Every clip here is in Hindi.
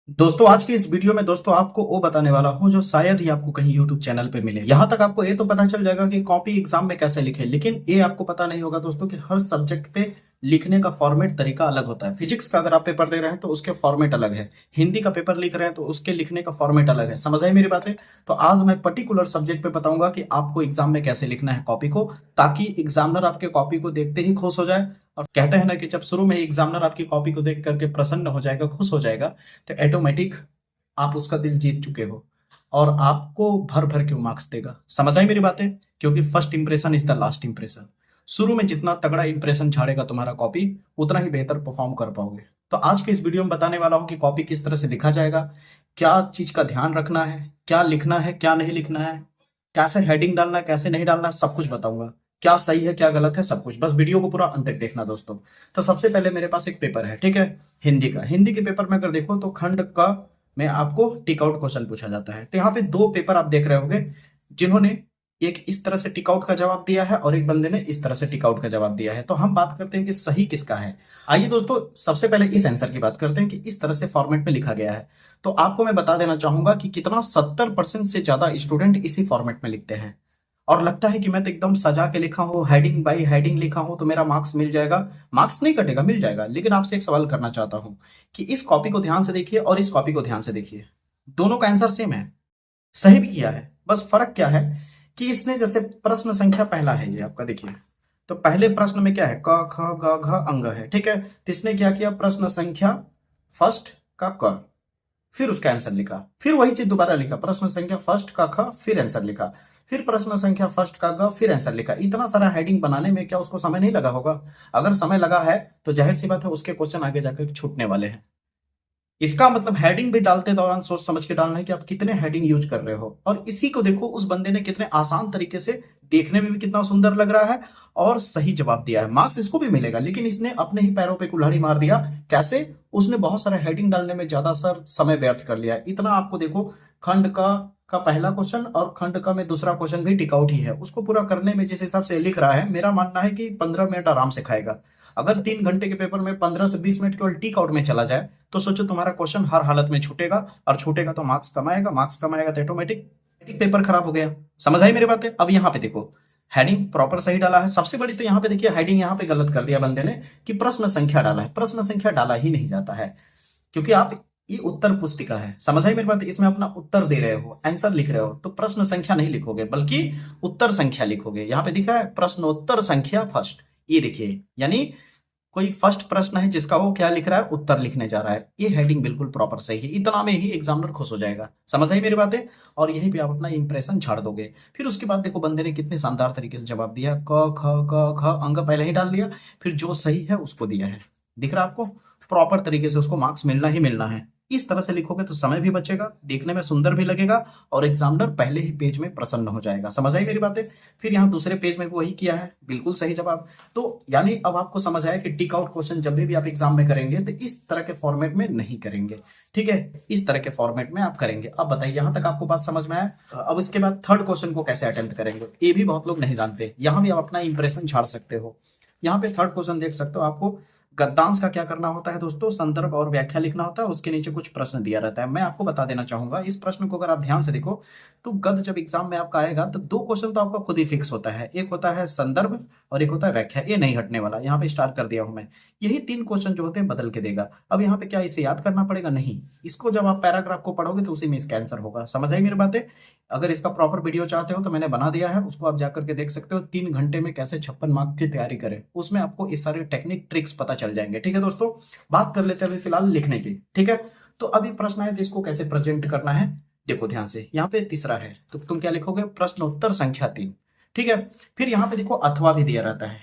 दोस्तों आज के इस वीडियो में दोस्तों आपको वो बताने वाला हूं जो शायद ही आपको कहीं YouTube चैनल पे मिले। यहां तक आपको ये तो पता चल जाएगा कि कॉपी एग्जाम में कैसे लिखे, लेकिन ये आपको पता नहीं होगा दोस्तों कि हर सब्जेक्ट पे लिखने का फॉर्मेट तरीका अलग होता है। फिजिक्स का अगर आप पेपर दे रहे हैं तो उसके फॉर्मेट अलग है, हिंदी का पेपर लिख रहे हैं तो उसके लिखने का फॉर्मेट अलग है। समझ आई मेरी बातें? तो आज मैं पर्टिकुलर सब्जेक्ट पे बताऊंगा कि आपको एग्जाम में कैसे लिखना है कॉपी को, ताकि एग्जामिनर आपके कॉपी को देखते ही खुश हो जाए। और कहते हैं ना कि जब शुरू में ही एग्जामिनर आपकी कॉपी को देख करके प्रसन्न हो जाएगा, खुश हो जाएगा, तो ऑटोमेटिक आप उसका दिल जीत चुके हो और आपको भर भर क्यों मार्क्स देगा। समझ आई मेरी बातें? क्योंकि first impression is the last impression. शुरू में जितना तगड़ा इंप्रेशन झाड़ेगा तुम्हारा कॉपी, उतना ही बेहतर परफॉर्म कर पाओगे। तो आज के इस वीडियो में बताने वाला हूं कि कॉपी किस तरह से लिखा जाएगा, क्या चीज का ध्यान रखना है, क्या लिखना है क्या नहीं लिखना है, कैसे हेडिंग डालना है कैसे नहीं डालना है, सब कुछ बताऊंगा। क्या सही है क्या गलत है सब कुछ, बस वीडियो को पूरा अंत तक देखना दोस्तों। तो सबसे पहले मेरे पास एक पेपर है, ठीक है, हिंदी का। हिंदी के पेपर में अगर देखो तो खंड का में आपको टिक आउट क्वेश्चन पूछा जाता है। तो यहाँ पे दो पेपर आप देख रहे होंगे जिन्होंने एक इस तरह से टिक आउट का जवाब दिया है और एक बंदे ने इस तरह से टिक आउट का जवाब दिया है। तो हम बात करते हैं कि सही किसका है। आइए दोस्तों सबसे पहले इस आंसर की बात करते हैं कि इस तरह से फॉर्मेट में लिखा गया है। तो आपको मैं बता देना चाहूंगा कि कितना 70% से ज्यादा स्टूडेंट इसी फॉर्मेट में लिखते हैं और लगता है कि मैं तो एकदम सजा के लिखा हूं, हेडिंग बाई हेडिंग लिखा हूं तो मेरा मार्क्स मिल जाएगा। मार्क्स नहीं कटेगा, मिल जाएगा। लेकिन आपसे एक सवाल करना चाहता हूं कि इस कॉपी को ध्यान से देखिए और इस कॉपी को ध्यान से देखिए, दोनों का आंसर सेम है, सही भी किया है। बस फर्क क्या है कि इसने जैसे प्रश्न संख्या पहला है ये आपका, देखिए तो पहले प्रश्न में क्या है, क ख ग घ अंग है, ठीक है। तो इसने क्या किया, प्रश्न संख्या फर्स्ट का क, फिर उसका आंसर लिखा, फिर वही चीज दोबारा लिखा, प्रश्न संख्या फर्स्ट का ख, फिर आंसर लिखा, फिर प्रश्न संख्या फर्स्ट का ग, फिर आंसर लिखा। इतना सारा हेडिंग बनाने में क्या उसको समय नहीं लगा होगा? अगर समय लगा है तो जाहिर सी बात है उसके क्वेश्चन आगे जाकर छूटने वाले हैं। इसका मतलब हेडिंग भी डालते दौरान सोच समझ के डालना है कि आप कितने हेडिंग यूज कर रहे हो। और इसी को देखो उस बंदे ने कितने आसान तरीके से, देखने में भी कितना सुंदर लग रहा है और सही जवाब दिया है। मार्क्स इसको भी मिलेगा, लेकिन इसने अपने ही पैरों पे कुल्हाड़ी मार दिया। कैसे? उसने बहुत सारा हेडिंग डालने में ज्यादा सर समय व्यर्थ कर लिया। इतना आपको देखो, खंड का पहला क्वेश्चन और खंड का में दूसरा क्वेश्चन भी टिक आउट ही है। उसको पूरा करने में जिस हिसाब से लिख रहा है, मेरा मानना है कि 15 मिनट आराम से खाएगा। अगर 3 घंटे के पेपर में 15 से 20 मिनट केवल टिक आउट में चला जाए तो सोचो तुम्हारा क्वेश्चन हर हालत में छूटेगा, और छूटेगा तो मार्क्स कमाएगा, मार्क्स कमाएगा तो ऑटोमेटिक पेपर खराब हो गया। समझ आई मेरी बातें? अब यहाँ पे देखो, हेडिंग प्रॉपर सही डाला है। सबसे बड़ी तो यहाँ पे देखिए, हेडिंग यहाँ पे गलत कर दिया बंदे ने कि प्रश्न संख्या डाला है। प्रश्न संख्या डाला ही नहीं जाता है, क्योंकि आप, ये उत्तर पुस्तिका है। समझ आई मेरी बात? इसमें अपना उत्तर दे रहे हो, आंसर लिख रहे हो, तो प्रश्न संख्या नहीं लिखोगे बल्कि उत्तर संख्या लिखोगे। यहाँ पे दिख रहा है प्रश्नोत्तर संख्या फर्स्ट, ये देखिए, यानी कोई फर्स्ट प्रश्न है जिसका वो क्या लिख रहा है, उत्तर लिखने जा रहा है। ये हेडिंग बिल्कुल प्रॉपर सही है, इतना में ही एग्जामिनर खुश हो जाएगा। समझ आई मेरी बातें? और यहीं पे आप अपना इंप्रेशन झाड़ दोगे। फिर उसके बाद देखो बंदे ने कितने शानदार तरीके से जवाब दिया, क ख अंक पहले ही डाल दिया, फिर जो सही है उसको दिया है। दिख रहा है आपको? प्रॉपर तरीके से उसको मार्क्स मिलना ही मिलना है। इस तरह से लिखोगे तो समय भी बचेगा, देखने में सुंदर भी लगेगा और एग्जामिनर पहले ही पेज में प्रसन्न हो जाएगा। समझ आई मेरी बातें? फिर यहाँ दूसरे पेज में वही किया है, बिल्कुल सही जवाब। तो यानी अब आपको समझ आया कि टिक आउट क्वेश्चन जब भी आप एग्जाम में करेंगे तो इस तरह के फॉर्मेट में नहीं करेंगे, ठीक है, इस तरह के फॉर्मेट में आप करेंगे। अब बताइए यहां तक आपको बात समझ में आया? अब इसके बाद थर्ड क्वेश्चन को कैसे अटेम्प्ट करेंगे, ये भी बहुत लोग नहीं जानते। यहां भी आप अपना इंप्रेशन झाड़ सकते हो। यहाँ पे थर्ड क्वेश्चन देख सकते हो। आपको गद्यांश का क्या करना होता है दोस्तों, संदर्भ और व्याख्या लिखना होता है, उसके नीचे कुछ प्रश्न दिया रहता है। मैं आपको बता देना चाहूंगा, इस प्रश्न को अगर आप ध्यान से देखो तो गद्य जब एग्जाम में आपका आएगा तो दो क्वेश्चन तो आपका खुद ही फिक्स होता है, एक होता है संदर्भ और एक होता है व्याख्या। ये नहीं हटने वाला, यहाँ पे स्टार्ट कर दिया हूं मैं। यही तीन क्वेश्चन जो होते हैं बदल के देगा। अब यहाँ पे क्या इसे याद करना पड़ेगा? नहीं, इसको जब आप पैराग्राफ को पढ़ोगे तो उसी में इसका आंसर होगा। समझ आई मेरी बातें? अगर इसका प्रॉपर वीडियो चाहते हो तो मैंने बना दिया है, उसको आप जाकर के देख सकते हो। 3 घंटे में कैसे 56 मार्क्स की तैयारी करें, उसमें आपको ये सारे टेक्निक ट्रिक्स पता चल जाएंगे। ठीक है दोस्तों, बात कर लेते हैं अभी फिलहाल लिखने की, ठीक है। तो अभी प्रश्न है तो इसको कैसे प्रेजेंट करना है, देखो ध्यान से। यहाँ पे तीसरा है तो तुम क्या लिखोगे, प्रश्नोत्तर संख्या 3, ठीक है। फिर यहाँ पे देखो अथवा भी दिया रहता है,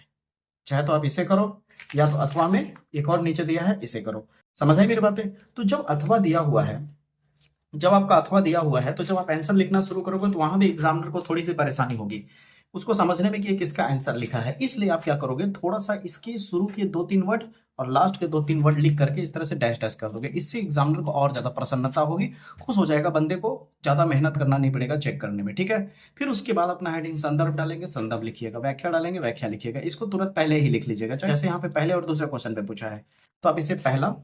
चाहे तो आप इसे करो या तो अथवा में एक और नीचे दिया है इसे करो। समझ आई मेरी बातें? तो जब अथवा दिया हुआ है, जब आपका अथवा दिया हुआ है तो जब आप आंसर लिखना शुरू करोगे तो वहां भी एग्जामिनर को थोड़ी सी परेशानी होगी उसको समझने में कि ये किसका आंसर लिखा है। इसलिए आप क्या करोगे, थोड़ा सा इसके शुरू के 2-3 वर्ड और लास्ट के 2-3 वर्ड लिख करके इस तरह से डैश डैश कर दोगे। इससे एग्जामिनर को और ज्यादा प्रसन्नता होगी, खुश हो जाएगा, बंदे को ज्यादा मेहनत करना नहीं पड़ेगा चेक करने में, ठीक है। फिर उसके बाद अपना हेडिंग संदर्भ डालेंगे, संदर्भ लिखिएगा, व्याख्या डालेंगे, व्याख्या लिखिएगा। इसको तुरंत पहले ही लिख लीजिएगा, जैसे यहाँ पे पहले और दूसरे क्वेश्चन पे पूछा है। तो आप इसे पहला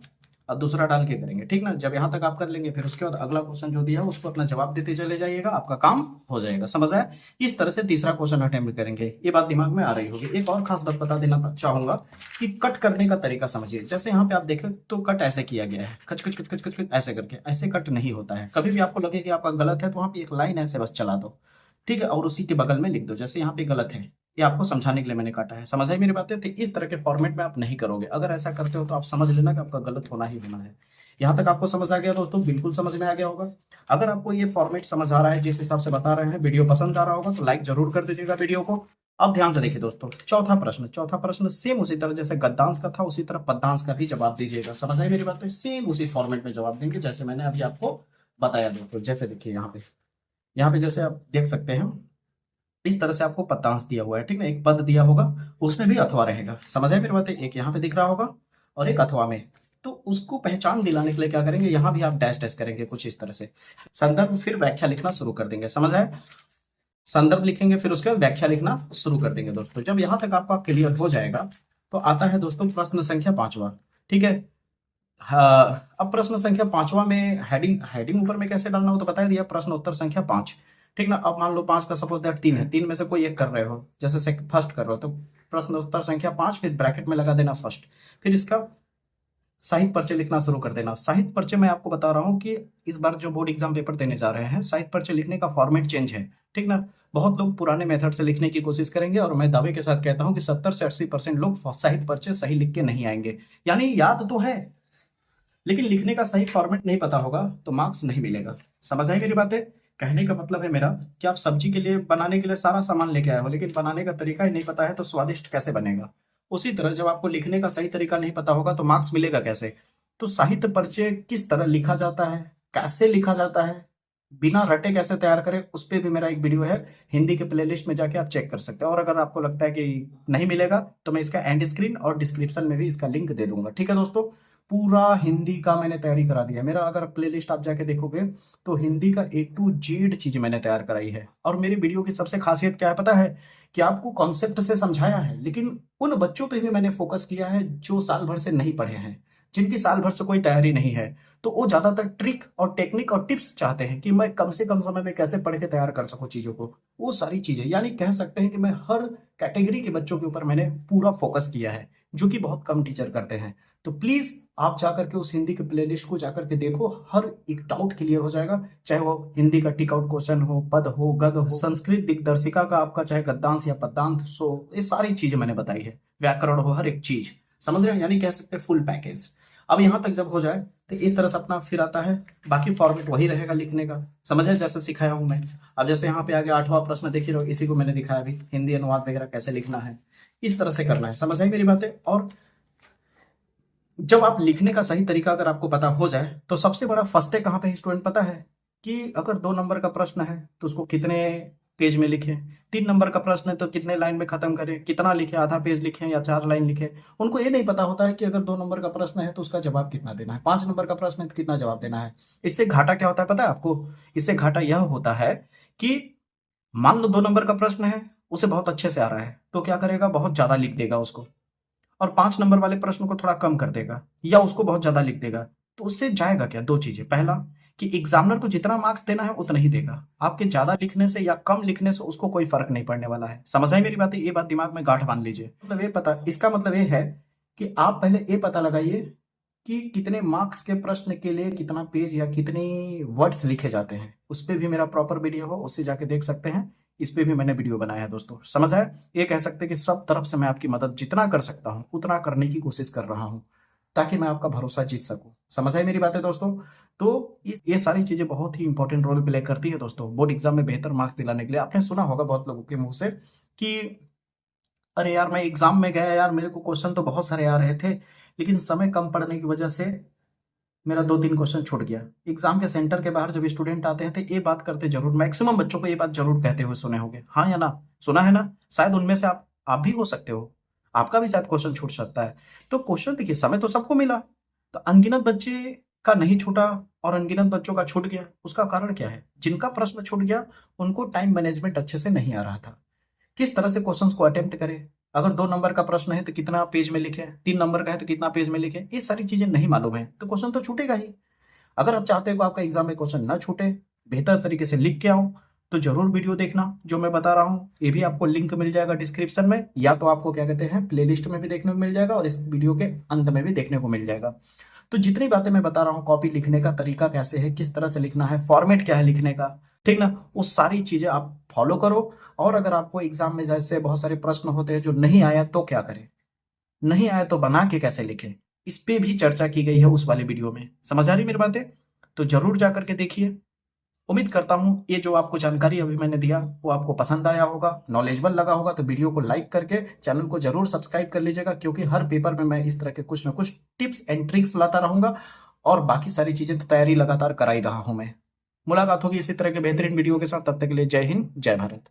और दूसरा डाल के करेंगे, ठीक ना। जब यहाँ तक आप कर लेंगे फिर उसके बाद अगला क्वेश्चन जो दिया है उसको अपना जवाब देते चले जाइएगा, आपका काम हो जाएगा। समझ आया? इस तरह से तीसरा क्वेश्चन अटेम्प्ट करेंगे, ये बात दिमाग में आ रही होगी। एक और खास बात बता देना चाहूंगा कि कट करने का तरीका समझिए। जैसे यहाँ पे आप देखें तो कट ऐसे किया गया है, खच खच खच खच खच खच ऐसे करके, ऐसे कट नहीं होता है। कभी भी आपको लगे कि आपका गलत है तो वहां पे एक लाइन ऐसे बस चला दो, ठीक है, और उसी के बगल में लिख दो जैसे यहाँ पे गलत है, ये आपको समझाने के लिए मैंने काटा है। समझ आई मेरी बातें? तो इस तरह के फॉर्मेट में आप नहीं करोगे। अगर ऐसा करते हो तो आप समझ लेना कि आपका गलत होना ही होना है। यहाँ तक आपको समझ आ गया दोस्तों? बिल्कुल समझ में आ गया होगा। अगर आपको ये फॉर्मेट समझ आ रहा है जिस हिसाब से बता रहे हैं, वीडियो पसंद आ रहा होगा तो लाइक जरूर कर दीजिएगा वीडियो को। अब ध्यान से देखिए दोस्तों, चौथा प्रश्न सेम उसी तरह जैसे गद्यांश का था उसी तरह पद्यांश का भी जवाब दीजिएगा। समझ आई मेरी बात? सेम उसी फॉर्मेट में जवाब देंगे जैसे मैंने अभी आपको बताया दोस्तों। जैसे देखिए यहाँ पे जैसे आप देख सकते हैं इस तरह से आपको पद्यांश दिया हुआ है, ठीक है। एक पद दिया होगा उसमें भी अथवा रहेगा। समझ आए मेरी बातें? एक यहाँ पे दिख रहा होगा और एक अथवा में। तो उसको पहचान दिलाने के लिए क्या करेंगे, यहाँ भी आप डैश डैश करेंगे कुछ इस तरह से। संदर्भ फिर व्याख्या लिखना शुरू कर देंगे। समझ आए? संदर्भ लिखेंगे फिर उसके बाद व्याख्या लिखना शुरू कर देंगे दोस्तों। जब यहाँ तक आपका क्लियर हो जाएगा तो आता है दोस्तों प्रश्न संख्या 5वां, ठीक है। हाँ, अब प्रश्न संख्या 5वां में हेडिंग ऊपर में कैसे डालना हो तो बता दिया, प्रश्न उत्तर संख्या 5, ठीक ना। अब मान लो 5 का सपोज दैट 3 है, 3 में से कोई एक कर रहे हो, जैसे फर्स्ट कर रहे हो तो प्रश्न उत्तर संख्या 5 फिर ब्रैकेट में लगा देना फर्स्ट, फिर इसका साहित्य परिचय लिखना शुरू कर देना। साहित्य परिचय मैं आपको बता रहा हूँ कि इस बार जो बोर्ड एग्जाम पेपर देने जा रहे हैं साहित्य परिचय लिखने का फॉर्मेट चेंज है, ठीक ना। बहुत लोग पुराने मेथड से लिखने की कोशिश करेंगे और मैं दावे के साथ कहता हूँ कि 70 से 80% लोग साहित्य परिचय सही लिख के नहीं आएंगे। यानी याद तो है लेकिन लिखने का सही फॉर्मेट नहीं पता होगा तो मार्क्स नहीं मिलेगा। समझ आई मेरी बातें? कहने का मतलब है मेरा कि आप सब्जी के लिए बनाने के लिए सारा सामान लेके आए हो लेकिन बनाने का तरीका ही नहीं पता है तो स्वादिष्ट कैसे बनेगा। उसी तरह जब आपको लिखने का सही तरीका नहीं पता होगा तो मार्क्स मिलेगा कैसे। तो साहित्य परिचय किस तरह लिखा जाता है, कैसे लिखा जाता है, बिना रटे कैसे तैयार करें, उस पर भी मेरा एक वीडियो है, हिंदी के प्लेलिस्ट में जाके आप चेक कर सकते हैं। और अगर आपको लगता है कि नहीं मिलेगा तो मैं इसका एंड स्क्रीन और डिस्क्रिप्शन में भी इसका लिंक दे दूंगा, ठीक है दोस्तों। पूरा हिंदी का मैंने तैयारी करा दिया। मेरा अगर प्लेलिस्ट आप जाके देखोगे तो हिंदी का A to Z चीज मैंने तैयार कराई है। और मेरी वीडियो की सबसे खासियत क्या है पता है, कि आपको कॉन्सेप्ट से समझाया है लेकिन उन बच्चों पे भी मैंने फोकस किया है जो साल भर से नहीं पढ़े हैं, जिनकी साल भर से कोई तैयारी नहीं है। तो वो ज्यादातर ट्रिक और टेक्निक और टिप्स चाहते हैं कि मैं कम से कम समय में कैसे पढ़ के तैयार कर सकूं चीजों को, वो सारी चीजें। यानी कह सकते हैं कि मैं हर कैटेगरी के बच्चों के ऊपर मैंने पूरा फोकस किया है, जो कि बहुत कम टीचर करते हैं। तो प्लीज आप जाकर के उस हिंदी के प्लेलिस्ट को जाकर के देखो, हर एक डाउट क्लियर हो जाएगा। चाहे वो हिंदी का टिक आउट क्वेश्चन हो, पद हो, गद हो, संस्कृत दिग्दर्शिका का आपका चाहे गद्यांश या पद्यांश, सो ये सारी चीजें मैंने बताई है, व्याकरण हो, हर एक चीज। समझ रहे हैं? यानी कह सकते हैं फुल पैकेज। अब यहां तक जब हो जाए तो इस तरह से अपना फिर आता है, बाकी फॉर्मेट वही रहेगा लिखने का। समझ है? जैसे सिखाया हूं मैं। अब जैसे यहाँ पे आगे 8वां प्रश्न देखिए रहो, इसी को मैंने दिखाया अभी, हिंदी अनुवाद वगैरह कैसे लिखना है, इस तरह से करना है। समझ आई मेरी बातें? और जब आप लिखने का सही तरीका अगर आपको पता हो जाए तो सबसे बड़ा फंसते कहाँ पे स्टूडेंट पता है, कि अगर 2 नंबर का प्रश्न है तो उसको कितने पेज में लिखें, 3 नंबर का प्रश्न है तो कितने लाइन में खत्म करें, कितना लिखें, आधा पेज लिखें या 4 लाइन लिखें। उनको ये नहीं पता होता है कि अगर 2 नंबर का प्रश्न है तो उसका जवाब कितना देना है, 5 नंबर का प्रश्न है तो कितना जवाब देना है। इससे घाटा क्या होता है पता है आपको? इससे घाटा यह होता है कि मान लो 2 नंबर का प्रश्न है, उसे बहुत अच्छे से आ रहा है तो क्या करेगा, बहुत ज्यादा लिख देगा उसको, और 5 नंबर वाले प्रश्न को थोड़ा कम कर देगा या उसको बहुत ज्यादा लिख देगा। तो उससे जाएगा क्या, 2 चीजें। पहला कि एग्जामिनर को जितना मार्क्स देना है उतना ही देगा, आपके ज्यादा लिखने से या कम लिखने से उसको कोई फर्क नहीं पड़ने वाला है। समझ आई मेरी बात? ये बात दिमाग में गांठ बांध लीजिए। मतलब ये पता, इसका मतलब ये है कि आप पहले ये पता लगाइए कि कितने मार्क्स के प्रश्न के लिए कितना पेज या कितनी वर्ड्स लिखे जाते हैं। उस पर भी मेरा प्रॉपर वीडियो हो, उससे जाके देख सकते हैं। इस पे भी मैंने वीडियो बनाया है दोस्तों। समझ आया? ये कह सकते हैं कि सब तरफ से मैं आपकी मदद जितना कर सकता हूं उतना करने की कोशिश कर रहा हूं ताकि मैं आपका भरोसा जीत सकूं। समझ आई मेरी बातें दोस्तों? तो ये सारी चीजें बहुत ही इंपॉर्टेंट रोल प्ले करती है दोस्तों बोर्ड एग्जाम में बेहतर मार्क्स दिलाने के लिए। आपने सुना होगा बहुत लोगों के मुंह से कि अरे यार मैं एग्जाम में गया यार, मेरे को क्वेश्चन तो बहुत सारे आ रहे थे लेकिन समय कम पड़ने की वजह से मेरा 2-3 क्वेश्चन छूट गया। एग्जाम के सेंटर के बाहर जब स्टूडेंट आते हैं तो ये बात करते जरूर, मैक्सिमम बच्चों को ये बात जरूर कहते हुए सुने होंगे, हाँ या ना? सुना है ना? शायद उनमें से आप भी हो सकते हो, आपका भी शायद क्वेश्चन छूट सकता है। तो क्वेश्चन देखिए, समय तो सबको मिला, तो अनगिनत बच्चे का नहीं छूटा और अनगिनत बच्चों का छूट गया। उसका कारण क्या है? जिनका प्रश्न छूट गया उनको टाइम मैनेजमेंट अच्छे से नहीं आ रहा था। किस तरह से क्वेश्चंस को अटेम्प्ट करें, अगर 2 नंबर का प्रश्न है तो कितना पेज में लिखे, 3 नंबर का है तो कितना पेज में लिखे, ये सारी चीजें नहीं मालूम है तो क्वेश्चन तो छूटेगा ही। अगर आप चाहते हो कि आपका एग्जाम में क्वेश्चन ना छूटे, बेहतर तरीके से लिख के आओ, तो जरूर वीडियो देखना जो मैं बता रहा हूँ। ये भी आपको लिंक मिल जाएगा डिस्क्रिप्शन में, या तो आपको क्या कहते हैं प्लेलिस्ट में भी देखने को मिल जाएगा और इस वीडियो के अंत में भी देखने को मिल जाएगा। तो जितनी बातें मैं बता रहा हूँ, कॉपी लिखने का तरीका कैसे है, किस तरह से लिखना है, फॉर्मेट क्या है लिखने का, ठीक ना, वो सारी चीजें आप फॉलो करो। और अगर आपको एग्जाम में जैसे बहुत सारे प्रश्न होते हैं जो नहीं आया तो क्या करें, नहीं आया तो बना के कैसे लिखें, इस पे भी चर्चा की गई है उस वाले वीडियो में। समझ आ रही मेरी बातें? तो जरूर जा करके देखिए। उम्मीद करता हूँ ये जो आपको जानकारी अभी मैंने दिया वो आपको पसंद आया होगा, नॉलेजेबल लगा होगा। तो वीडियो को लाइक करके चैनल को जरूर सब्सक्राइब कर लीजिएगा, क्योंकि हर पेपर में मैं इस तरह के कुछ ना कुछ टिप्स एंड ट्रिक्स लाता रहूंगा, और बाकी सारी चीजें तो तैयारी लगातार करा ही रहा हूं मैं। मुलाकात होगी इसी तरह के बेहतरीन वीडियो के साथ, तब तक के लिए जय हिंद जय भारत।